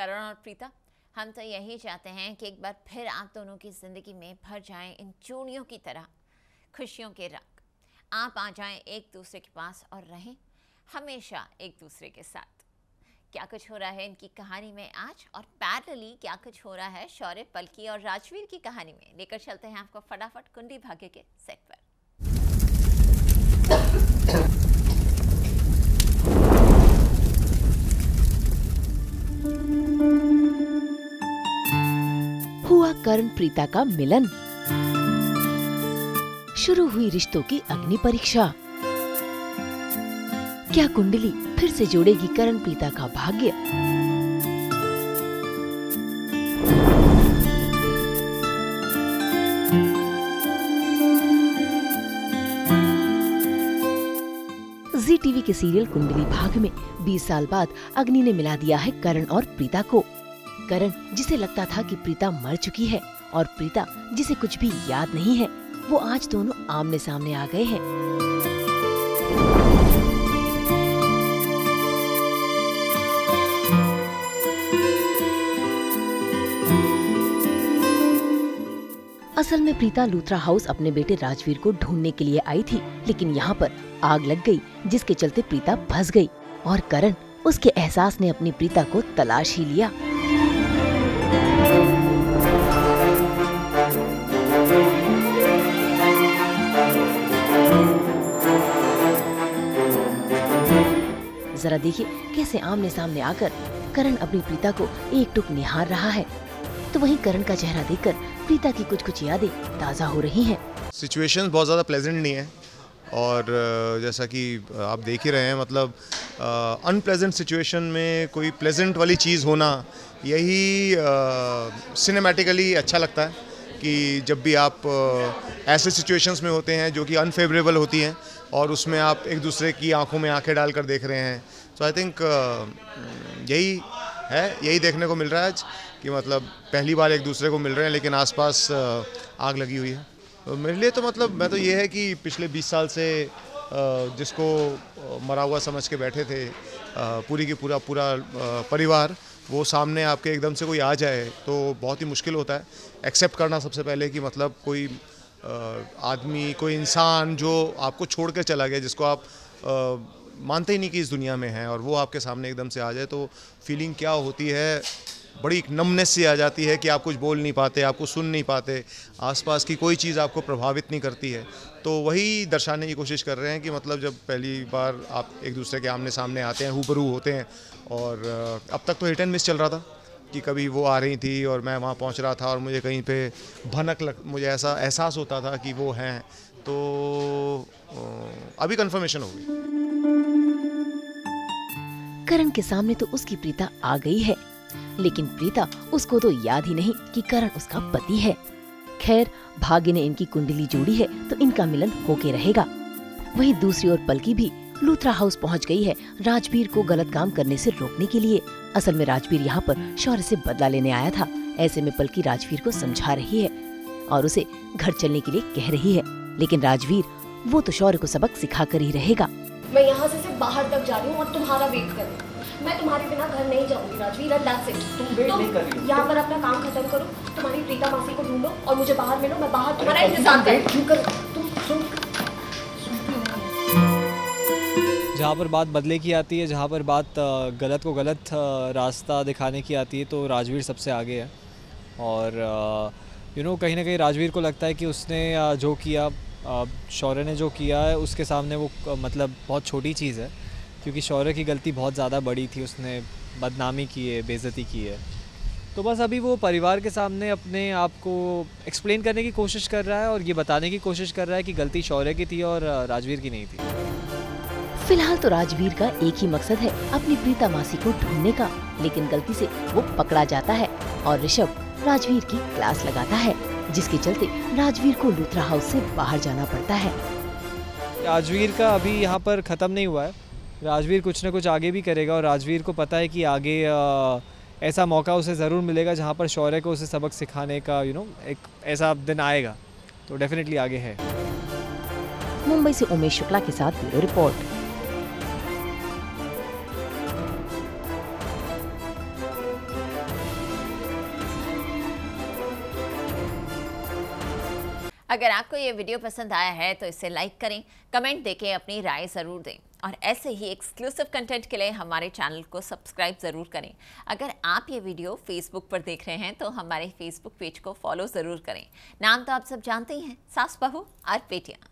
करण और प्रीता, हम तो यही चाहते हैं कि एक बार फिर आप दोनों की ज़िंदगी में भर जाएं इन चूड़ियों की तरह खुशियों के रंग। आप आ जाएं एक दूसरे के पास और रहें हमेशा एक दूसरे के साथ। क्या कुछ हो रहा है इनकी कहानी में आज, और पैरेलली क्या कुछ हो रहा है शौर्य, पलकी और राजवीर की कहानी में, लेकर चलते हैं आपको फटाफट कुंडली भाग्य के सेट पर। हुआ करण प्रीता का मिलन, शुरू हुई रिश्तों की अग्नि परीक्षा। क्या कुंडली फिर से जोड़ेगी करण प्रीता का भाग्य? जी टीवी के सीरियल कुंडली भाग्य में 20 साल बाद अग्नि ने मिला दिया है करण और प्रीता को। करण जिसे लगता था कि प्रीता मर चुकी है, और प्रीता जिसे कुछ भी याद नहीं है, वो आज दोनों आमने सामने आ गए हैं। असल में प्रीता लूथरा हाउस अपने बेटे राजवीर को ढूंढने के लिए आई थी, लेकिन यहाँ पर आग लग गई, जिसके चलते प्रीता फंस गई, और करण उसके एहसास ने अपनी प्रीता को तलाश ही लिया। जरा देखिए कैसे आमने सामने आकर करण अपनी प्रीता को एक टुक निहार रहा है, तो वहीं करण का चेहरा देखकर प्रीता की कुछ यादें ताज़ा हो रही हैं। सिचुएशन बहुत ज़्यादा प्लेजेंट नहीं है, और जैसा कि आप देख ही रहे हैं, मतलब अनप्लेजेंट सिचुएशन में कोई प्लेजेंट वाली चीज़ होना, यही सिनेमैटिकली अच्छा लगता है कि जब भी आप ऐसे सिचुएशंस में होते हैं जो कि अनफेवरेबल होती हैं, और उसमें आप एक दूसरे की आंखों में आंखें डालकर देख रहे हैं। सो आई थिंक यही देखने को मिल रहा है आज, कि मतलब पहली बार एक दूसरे को मिल रहे हैं, लेकिन आसपास आग लगी हुई है। तो मेरे लिए तो मतलब मैं तो ये है कि पिछले 20 साल से जिसको मरा हुआ समझ के बैठे थे पूरी की पूरा परिवार, वो सामने आपके एकदम से कोई आ जाए तो बहुत ही मुश्किल होता है एक्सेप्ट करना। सबसे पहले कि मतलब कोई आदमी, कोई इंसान जो आपको छोड़ कर चला गया, जिसको आप मानते ही नहीं कि इस दुनिया में है, और वो आपके सामने एकदम से आ जाए, तो फीलिंग क्या होती है, बड़ी एक नमनेस सी आ जाती है कि आप कुछ बोल नहीं पाते, आपको सुन नहीं पाते, आसपास की कोई चीज़ आपको प्रभावित नहीं करती है। तो वही दर्शाने की कोशिश कर रहे हैं कि मतलब जब पहली बार आप एक दूसरे के आमने सामने आते हैं, रूबरू होते हैं, और अब तक तो हिट एंड मिस चल रहा था कि कभी वो आ रही थी और मैं वहाँ पहुँच रहा था, और मुझे कहीं पे मुझे ऐसा एहसास होता था कि वो हैं, तो अभी कंफर्मेशन हो गई। करण के सामने तो उसकी प्रीता आ गई है, लेकिन प्रीता उसको तो याद ही नहीं कि करण उसका पति है। खैर, भाग्य ने इनकी कुंडली जोड़ी है, तो इनका मिलन होके रहेगा। वहीं दूसरी ओर पलकी भी लूथरा हाउस पहुंच गई है राजवीर को गलत काम करने से रोकने के लिए। असल में राजवीर यहाँ पर शौर्य से बदला लेने आया था। ऐसे में पलकी राजवीर को समझा रही है और उसे घर चलने के लिए कह रही है, लेकिन राजवीर वो तो शौर्य को सबक सिखा कर ही रहेगा। मैं यहाँ से सिर्फ बाहर तक जा रही हूँ और तुम्हारा वेट कर रही हूँ। मैं तुम्हारे बिना घर नहीं जाऊंगी राजवीर, दैट्स इट। तुम यहाँ पर अपना काम खत्म करो, तुम्हारी प्रीता मासी को ढूंढो और मुझे बाहर मिलो, मैं बाहर तुम्हारा इंतजार करूँ। जहाँ पर बात बदले की आती है, जहाँ पर बात गलत को गलत रास्ता दिखाने की आती है, तो राजवीर सबसे आगे है। और कहीं ना कहीं राजवीर को लगता है कि उसने जो किया, शौर्य ने जो किया है, उसके सामने वो मतलब बहुत छोटी चीज़ है, क्योंकि शौर्य की गलती बहुत ज़्यादा बड़ी थी, उसने बदनामी की है, बेइज्जती की है। तो बस अभी वो परिवार के सामने अपने आप को एक्सप्लेन करने की कोशिश कर रहा है, और ये बताने की कोशिश कर रहा है कि गलती शौर्य की थी और राजवीर की नहीं थी। फिलहाल तो राजवीर का एक ही मकसद है, अपनी प्रीता मासी को ढूंढने का, लेकिन गलती से वो पकड़ा जाता है और ऋषभ राजवीर की क्लास लगाता है, जिसके चलते राजवीर को लूथरा हाउस से बाहर जाना पड़ता है। राजवीर का अभी यहाँ पर ख़त्म नहीं हुआ है, राजवीर कुछ न कुछ आगे भी करेगा, और राजवीर को पता है कि आगे ऐसा मौका उसे ज़रूर मिलेगा जहाँ पर शौर्य को उसे सबक सिखाने का एक ऐसा दिन आएगा, तो डेफिनेटली आगे है। मुंबई से उमेश शुक्ला के साथ ब्यूरो रिपोर्ट। अगर आपको ये वीडियो पसंद आया है तो इसे लाइक करें, कमेंट देके अपनी राय ज़रूर दें और ऐसे ही एक्सक्लूसिव कंटेंट के लिए हमारे चैनल को सब्सक्राइब ज़रूर करें। अगर आप ये वीडियो फेसबुक पर देख रहे हैं तो हमारे फेसबुक पेज को फॉलो ज़रूर करें। नाम तो आप सब जानते ही हैं, सास बहू और बेटियाँ।